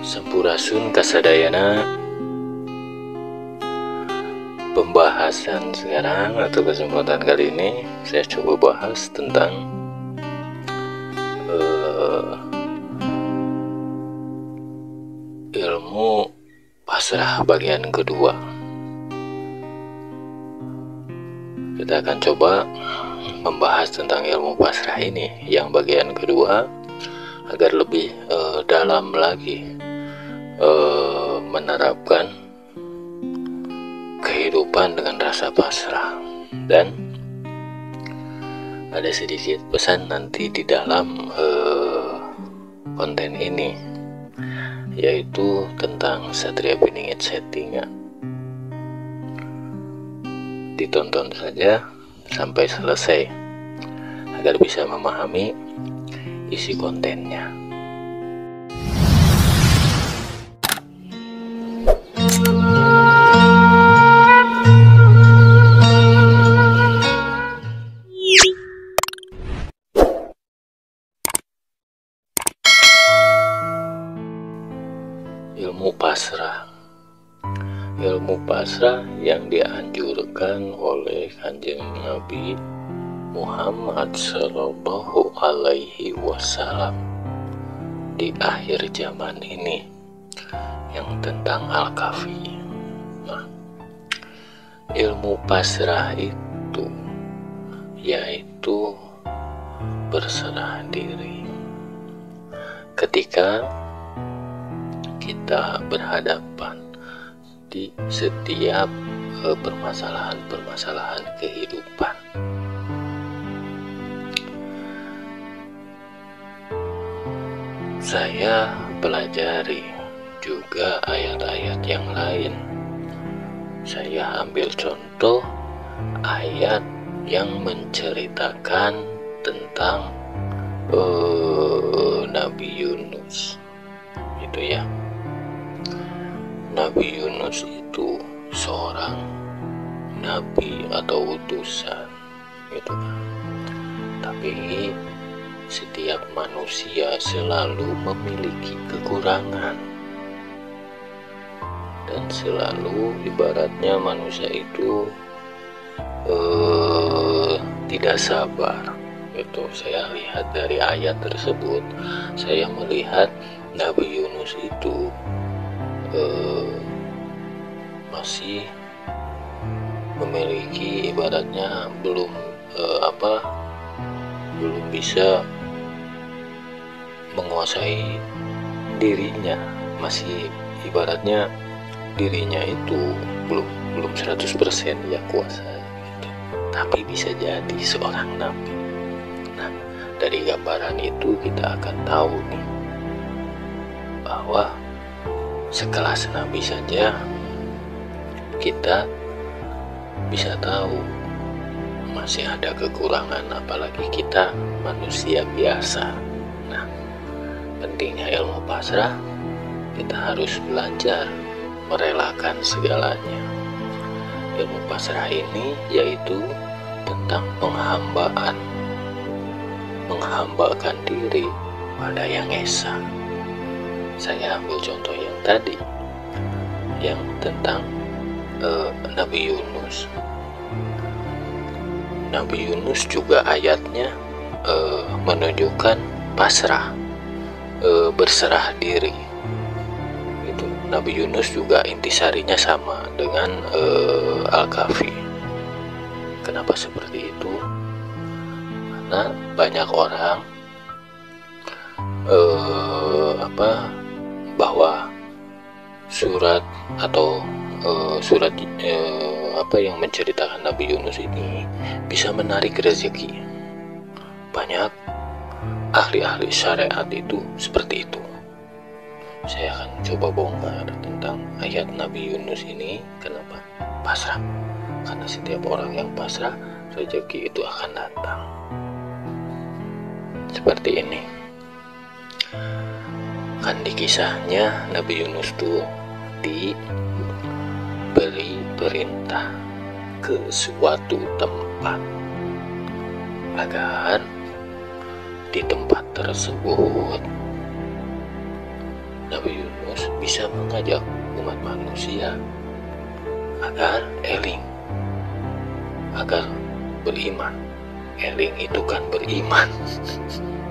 Sampurasun kasadayana. Pembahasan sekarang atau kesempatan kali ini saya coba bahas tentang ilmu pasrah bagian kedua. Kita akan coba membahas tentang ilmu pasrah ini yang bagian kedua agar lebih dalam lagi menerapkan kehidupan dengan rasa pasrah. Dan ada sedikit pesan nanti di dalam konten ini, yaitu tentang Satria Piningit Settinga. Ditonton saja sampai selesai agar bisa memahami isi kontennya. Ilmu pasrah yang dianjurkan oleh Kanjeng Nabi Muhammad Sallallahu Alaihi Wasallam di akhir zaman ini, yang tentang Al-Kafi. Nah, ilmu pasrah itu yaitu berserah diri ketika kita berhadapan di setiap permasalahan kehidupan. Saya pelajari juga ayat-ayat yang lain. Saya ambil contoh ayat yang menceritakan tentang Nabi Yunus. Itu ya. Nabi Yunus itu seorang nabi atau utusan, gitu kan. Tapi setiap manusia selalu memiliki kekurangan, dan selalu ibaratnya manusia itu tidak sabar. Itu saya lihat dari ayat tersebut. Saya melihat Nabi Yunus itu masih memiliki ibaratnya belum bisa menguasai dirinya, masih ibaratnya dirinya itu belum 100% ya kuasa gitu. Tapi bisa jadi seorang nabi. Nah, dari gambaran itu kita akan tahu nih bahwa sekelas nabi saja kita bisa tahu masih ada kekurangan, apalagi kita manusia biasa. Nah, pentingnya ilmu pasrah, kita harus belajar merelakan segalanya. Ilmu pasrah ini yaitu tentang menghambakan diri pada Yang Esa. Saya ambil contoh yang tadi, yang tentang Nabi Yunus. Nabi Yunus juga ayatnya menunjukkan pasrah, berserah diri. Itu Nabi Yunus juga intisarinya sama dengan Al-Kafi. Kenapa seperti itu? Karena banyak orang bahwa surat yang menceritakan Nabi Yunus ini bisa menarik rezeki. Banyak ahli-ahli syariat itu seperti itu. Saya akan coba bongkar tentang ayat Nabi Yunus ini. Kenapa pasrah? Karena setiap orang yang pasrah, rezeki itu akan datang. Seperti ini. Kan di kisahnya Nabi Yunus tuh diberi perintah ke suatu tempat agar di tempat tersebut Nabi Yunus bisa mengajak umat manusia agar eling, agar beriman. Eling itu kan beriman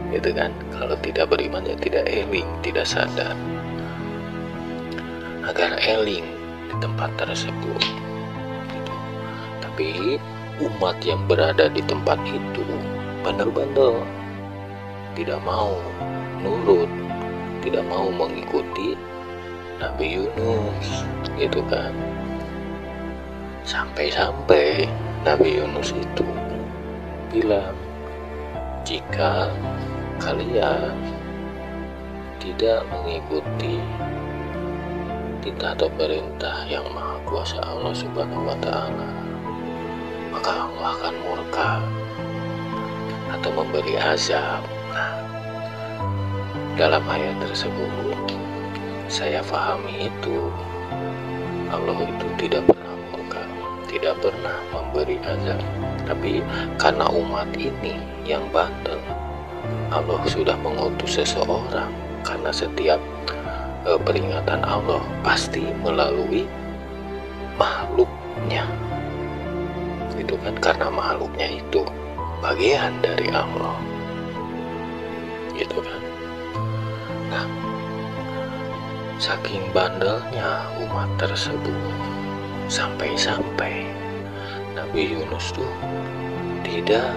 gitu kan. Kalau tidak beriman ya tidak eling, tidak sadar. Agar eling di tempat tersebut gitu. Tapi umat yang berada di tempat itu bandel-bandel, tidak mau nurut, tidak mau mengikuti Nabi Yunus gitu kan. Sampai-sampai Nabi Yunus itu bilang, jika kalian tidak mengikuti titah atau perintah yang maha kuasa Allah Subhanahu wa Ta'ala, maka Allah akan murka atau memberi azab. Nah, dalam ayat tersebut saya pahami itu Allah itu tidak pernah murka, tidak pernah memberi azab. Tapi karena umat ini yang bandel, Allah sudah mengutus seseorang. Karena setiap peringatan Allah pasti melalui makhluknya, itu kan, karena makhluknya itu bagian dari Allah, gitu kan. Nah, saking bandelnya umat tersebut, sampai-sampai Nabi Yunus tuh tidak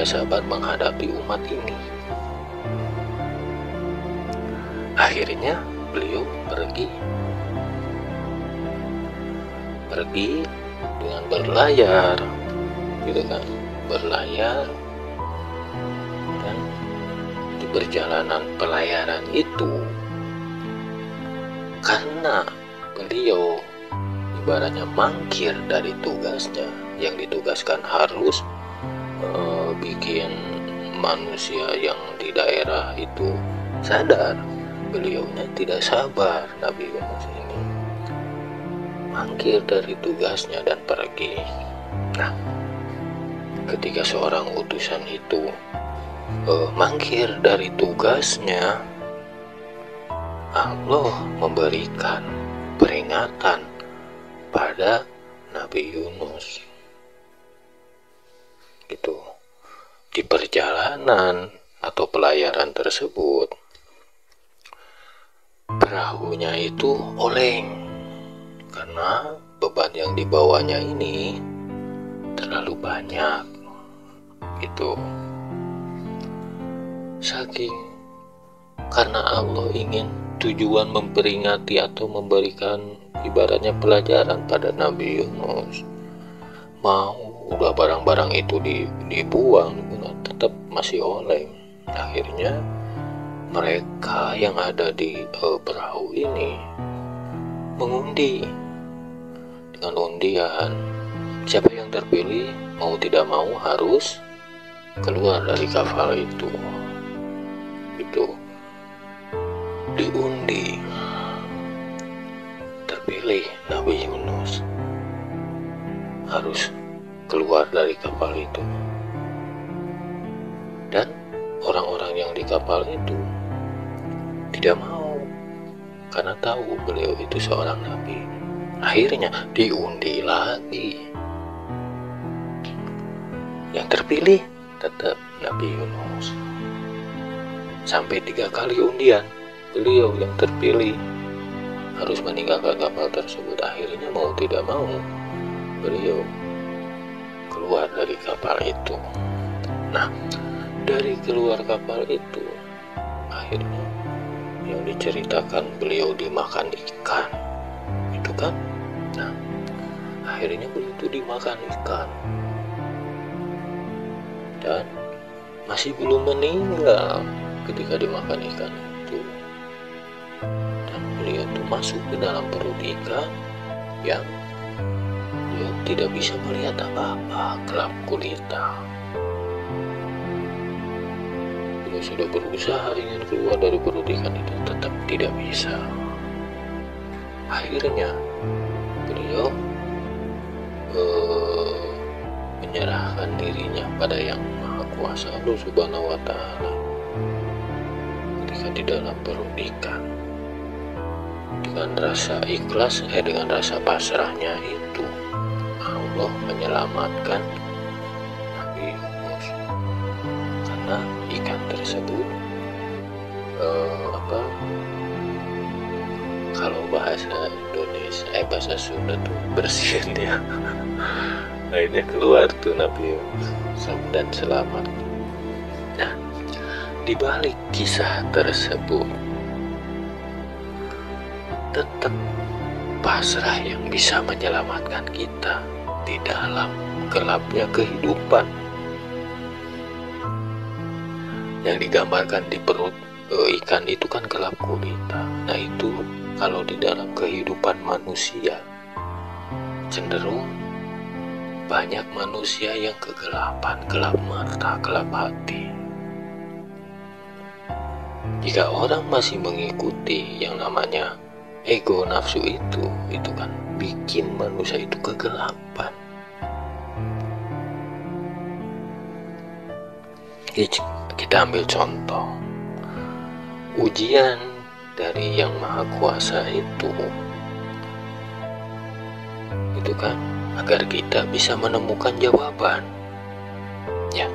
sabar menghadapi umat ini. Akhirnya beliau pergi dengan berlayar gitu kan, berlayar. Dan di perjalanan pelayaran itu, karena beliau ibaratnya mangkir dari tugasnya yang ditugaskan, harus bikin manusia yang di daerah itu sadar. Beliaunya tidak sabar, Nabi Yunus ini mangkir dari tugasnya dan pergi. Nah, ketika seorang utusan itu mangkir dari tugasnya, Allah memberikan peringatan pada Nabi Yunus gitu. Di perjalanan atau pelayaran tersebut, perahunya itu oleng karena beban yang dibawanya ini terlalu banyak gitu. Saking karena Allah ingin tujuan memperingati atau memberikan ibaratnya pelajaran pada Nabi Yunus, mau udah barang-barang itu dibuang tetap masih oleng. Akhirnya mereka yang ada di perahu ini mengundi dengan undian, siapa yang terpilih mau tidak mau harus keluar dari kapal itu. Itu diundi, terpilih Nabi Yunus harus keluar dari kapal itu. Dan orang-orang yang di kapal itu tidak mau, karena tahu beliau itu seorang nabi. Akhirnya diundi lagi, yang terpilih tetap Nabi Yunus. Sampai 3 kali undian, beliau yang terpilih harus meninggalkan kapal tersebut. Akhirnya mau tidak mau beliau keluar dari kapal itu. Nah, dari keluar kapal itu, akhirnya yang diceritakan beliau dimakan ikan, itu kan. Nah, akhirnya beliau itu dimakan ikan dan masih belum meninggal ketika dimakan ikan itu. Dan beliau itu masuk ke dalam perut ikan yang beliau tidak bisa melihat apa-apa, gelap gulita. Beliau sudah berusaha ingin keluar dari perut ikan itu, tetap tidak bisa. Akhirnya beliau menyerahkan dirinya pada yang maha kuasa Allah Subhanahu wa Ta'ala. di dalam perut ikan. Dengan rasa ikhlas, dengan rasa pasrahnya itu, Allah menyelamatkan Nabi Yunus. Karena ikan tersebut kalau bahasa Indonesia, bahasa Sunda tuh bersihin ya. Akhirnya keluar tuh Nabi Yunus dan selamat. Nah, di balik kisah tersebut tetap pasrah yang bisa menyelamatkan kita di dalam gelapnya kehidupan. Yang digambarkan di perut ikan itu kan gelap gulita. Nah itu kalau di dalam kehidupan manusia cenderung banyak manusia yang kegelapan, gelap mata, gelap hati. Jika orang masih mengikuti yang namanya ego nafsu itu kan bikin manusia itu kegelapan. Kita ambil contoh ujian dari Yang Maha Kuasa itu kan agar kita bisa menemukan jawaban. Ya,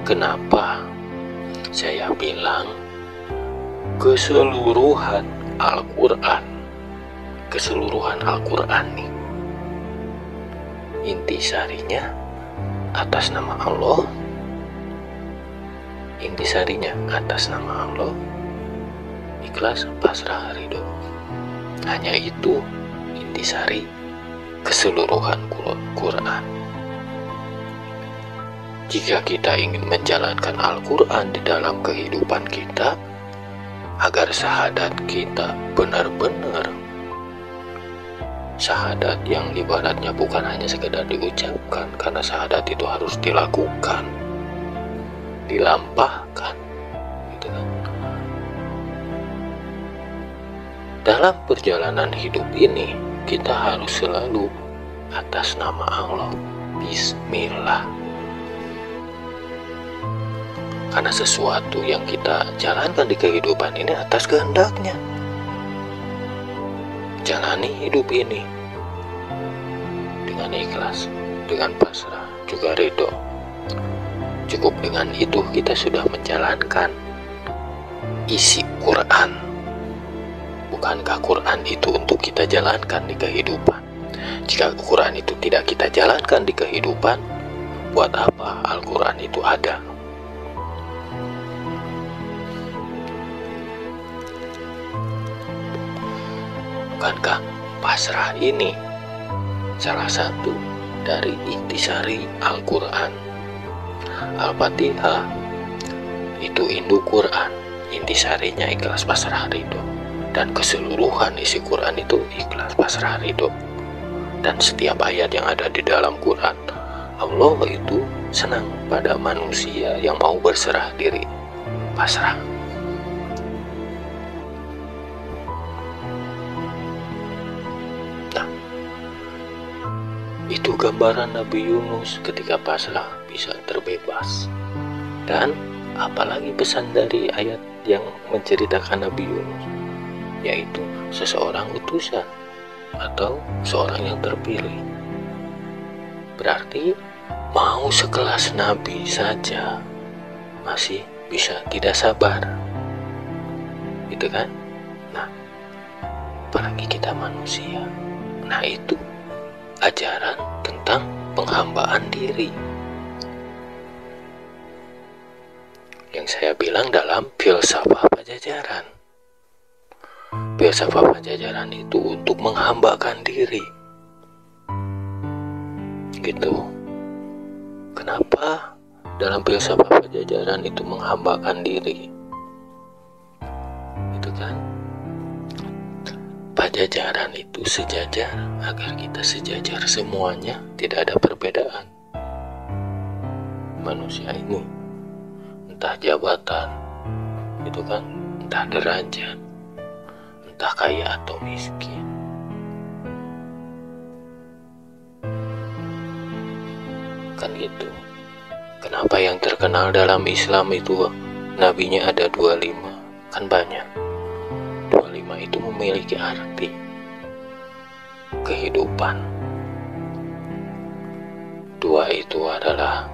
kenapa saya bilang keseluruhan Al-Quran nih intisarinya atas nama Allah, ikhlas, pasrah, ridho. Hanya itu intisari keseluruhan Quran. Jika kita ingin menjalankan Al-Quran di dalam kehidupan kita, agar syahadat kita benar-benar syahadat yang ibaratnya bukan hanya sekedar diucapkan, karena syahadat itu harus dilakukan, dilampahkan, gitu kan. Dalam perjalanan hidup ini kita harus selalu atas nama Allah, Bismillah. Karena sesuatu yang kita jalankan di kehidupan ini atas kehendaknya. Jalani hidup ini dengan ikhlas, dengan pasrah, juga ridho. Cukup dengan itu kita sudah menjalankan isi Quran. Bukankah Quran itu untuk kita jalankan di kehidupan? Jika Quran itu tidak kita jalankan di kehidupan, buat apa Al-Quran itu ada? Bukankah pasrah ini salah satu dari intisari Al-Quran? Al-Fatihah itu induk Quran, intisarinya ikhlas, pasrah, ridho. Dan keseluruhan isi Quran itu ikhlas, pasrah, ridho. Dan setiap ayat yang ada di dalam Quran, Allah itu senang pada manusia yang mau berserah diri, pasrah. Itu gambaran Nabi Yunus ketika pasrah bisa terbebas. Dan apalagi pesan dari ayat yang menceritakan Nabi Yunus, yaitu seseorang utusan atau seorang yang terpilih. Berarti mau sekelas Nabi saja masih bisa tidak sabar, gitu kan? Nah, apalagi kita manusia. Nah, itu ajaran tentang penghambaan diri yang saya bilang dalam filsafat Pajajaran. Filsafat Pajajaran itu untuk menghambakan diri, gitu. Kenapa dalam filsafat Pajajaran itu menghambakan diri? Itu kan Pajajaran itu sejajar agar kita sejajar semuanya, tidak ada perbedaan. Manusia ini entah jabatan, itu kan, entah derajat, entah kaya atau miskin. Kan gitu. Kenapa yang terkenal dalam Islam itu nabinya ada 25, Kan banyak. 25 itu memiliki arti kehidupan. 2 itu adalah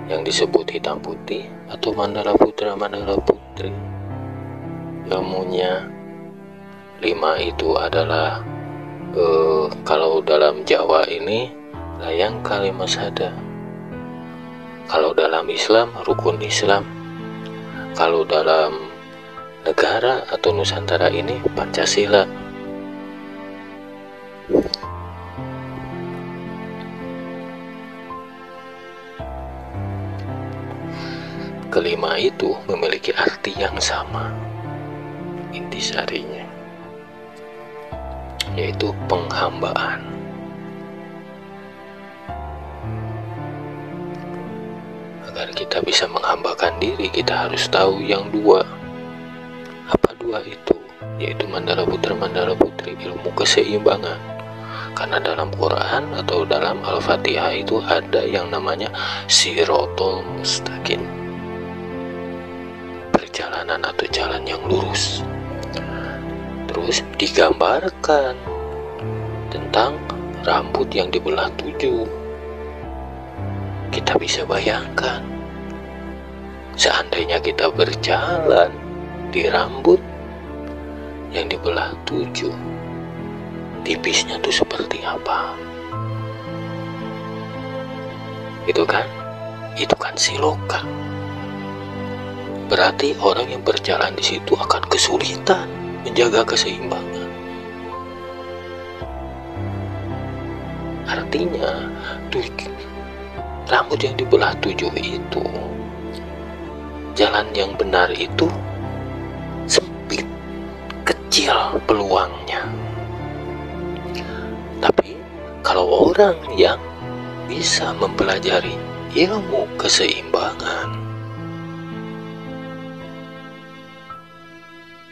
yang disebut hitam putih atau mandala putra mandala putri ilmunya. 5 itu adalah kalau dalam Jawa ini layang kalimat sada. Kalau dalam Islam rukun Islam. Kalau dalam negara atau Nusantara ini Pancasila. Kelima itu memiliki arti yang sama, intisarinya, yaitu penghambaan. Agar kita bisa menghambakan diri, kita harus tahu yang 2. Apa 2 itu? Yaitu mandala putra mandala putri, ilmu keseimbangan. Karena dalam Quran atau dalam Al-Fatihah itu ada yang namanya Shirathul Mustaqim, perjalanan atau jalan yang lurus. Terus digambarkan tentang rambut yang dibelah 7. Kita bisa bayangkan, seandainya kita berjalan di rambut yang dibelah 7, tipisnya tuh seperti apa? Itu kan siloka. Berarti orang yang berjalan di situ akan kesulitan menjaga keseimbangan. Artinya rambut yang dibelah 7 itu, jalan yang benar itu sempit, kecil peluangnya. Tapi kalau orang yang bisa mempelajari ilmu keseimbangan,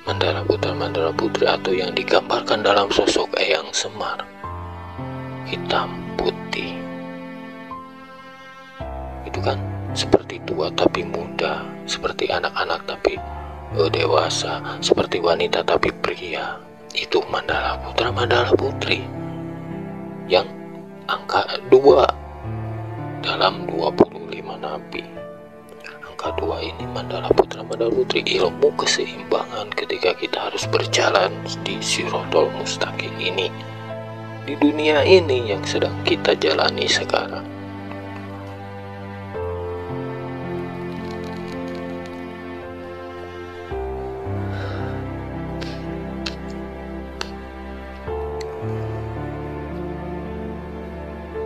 mandala putra mandala putri atau yang digambarkan dalam sosok Eyang Semar, hitam putih, itu kan seperti tua tapi muda, seperti anak-anak tapi dewasa, seperti wanita tapi pria. Itu mandala putra mandala putri yang angka 2 dalam 25 nabi. Angka 2 ini mandala putra mandala putri, ilmu keseimbangan ketika kita harus berjalan di Shirathul Mustaqim ini, di dunia ini yang sedang kita jalani sekarang.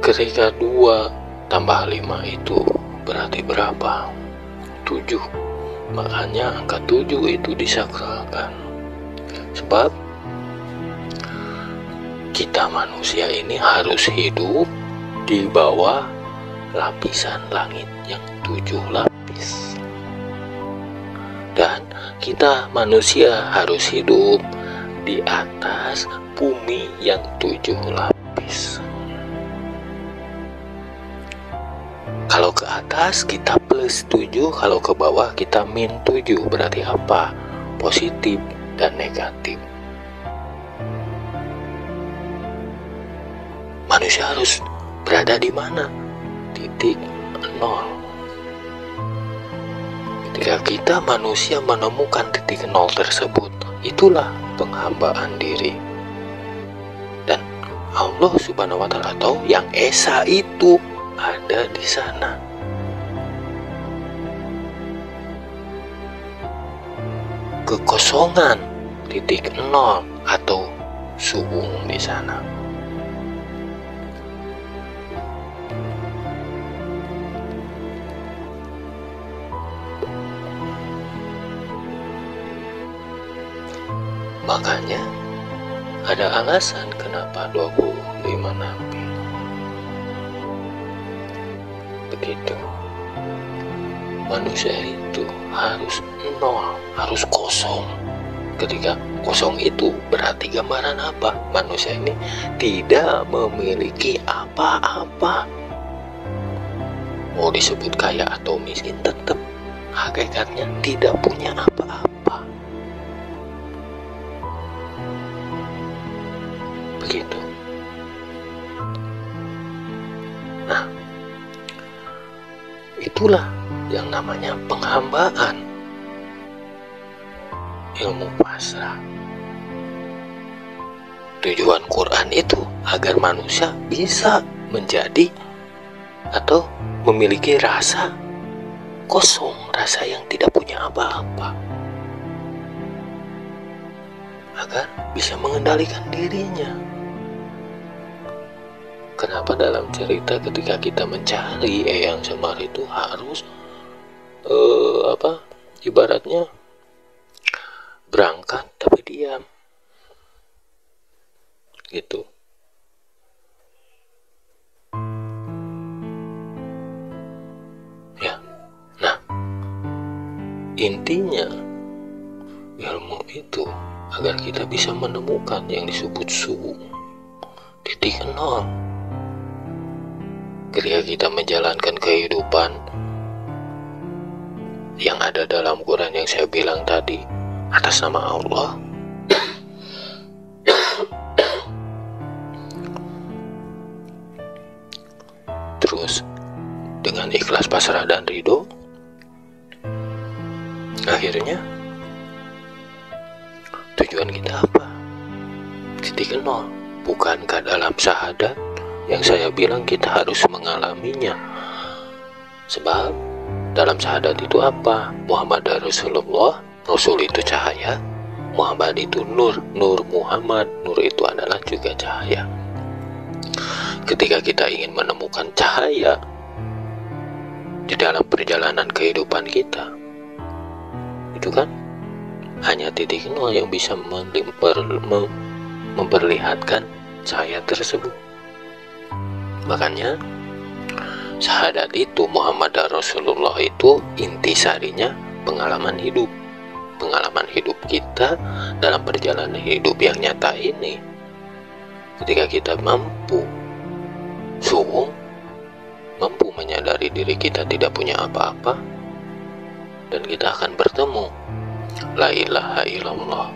Ketika 2 tambah 5 itu berarti berapa? 7. Makanya angka 7 itu disakralkan. Sebab kita manusia ini harus hidup di bawah lapisan langit yang 7 lapis. Dan kita manusia harus hidup di atas bumi yang 7 lapis. Kalau ke atas kita plus 7, kalau ke bawah kita min 7. Berarti apa? Positif dan negatif. Manusia harus berada di mana? Titik 0. Ketika kita manusia menemukan titik 0 tersebut, itulah penghambaan diri. Dan Allah Subhanahu wa Ta'ala atau yang Esa itu ada di sana. Kekosongan titik 0 atau subung di sana. Makanya ada alasan kenapa 25 nabi. Begitu. Manusia itu harus 0, harus kosong. Ketika kosong itu berarti gambaran apa? Manusia ini tidak memiliki apa-apa. Mau disebut kaya atau miskin, tetap hakikatnya tidak punya apa-apa. itulah yang namanya penghambaan, ilmu pasrah. Tujuan Quran itu agar manusia bisa menjadi atau memiliki rasa kosong, rasa yang tidak punya apa-apa, agar bisa mengendalikan dirinya. Kenapa dalam cerita ketika kita mencari Eyang Semar itu harus ibaratnya berangkat tapi diam gitu. Ya, nah intinya ilmu itu agar kita bisa menemukan yang disebut titik nol. Ketika kita menjalankan kehidupan yang ada dalam Quran yang saya bilang tadi atas nama Allah, terus dengan ikhlas, pasrah, dan ridho, akhirnya tujuan kita apa? Titik nol. Bukankah dalam syahadat yang saya bilang kita harus mengalaminya? Sebab dalam syahadat itu apa? Muhammad Rasulullah, Rasul itu cahaya, Muhammad itu nur, nur Muhammad, nur itu adalah juga cahaya. Ketika kita ingin menemukan cahaya di dalam perjalanan kehidupan kita, itu kan hanya titik nol yang bisa memperlihatkan cahaya tersebut. Makanya syahadat itu, Muhammad Rasulullah itu intisarinya pengalaman hidup. Pengalaman hidup kita dalam perjalanan hidup yang nyata ini. Ketika kita mampu menyadari diri kita tidak punya apa-apa, dan kita akan bertemu la ilaha illallah,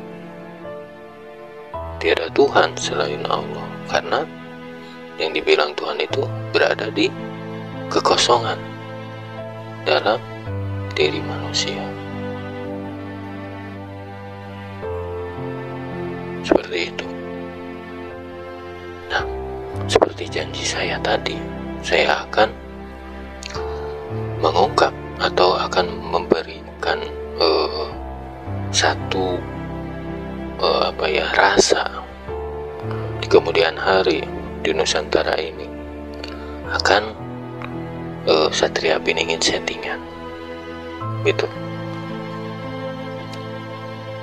tiada Tuhan selain Allah. Karena yang dibilang Tuhan itu berada di kekosongan dalam diri manusia. Seperti itu. Nah, seperti janji saya tadi, saya akan mengungkap atau akan memberikan satu rasa di kemudian hari di Nusantara ini akan Satria Piningin settingan gitu.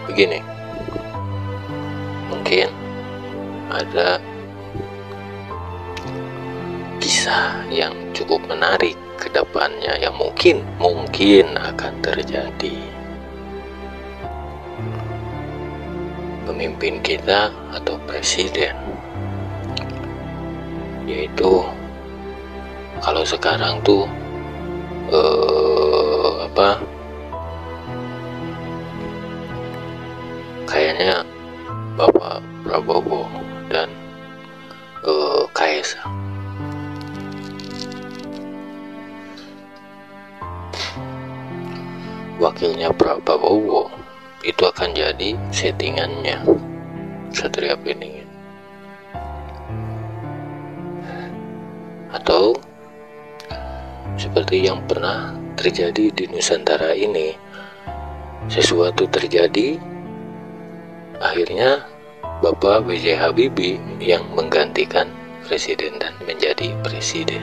Begini, mungkin ada kisah yang cukup menarik ke depannya yang mungkin akan terjadi. Pemimpin kita atau presiden, yaitu kalau sekarang tuh kayaknya Bapak Prabowo dan Kaisang. Wakilnya Prabowo itu akan jadi settingannya Satria Piningin. Atau seperti yang pernah terjadi di Nusantara ini, sesuatu terjadi, akhirnya Bapak B.J. Habibie yang menggantikan presiden dan menjadi presiden.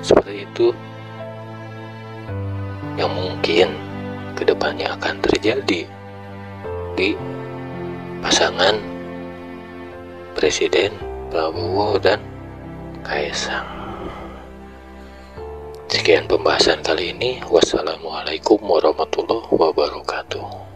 Seperti itu yang mungkin kedepannya akan terjadi di pasangan Presiden Prabowo dan Kaisang. Sekian pembahasan kali ini. Wassalamualaikum warahmatullahi wabarakatuh.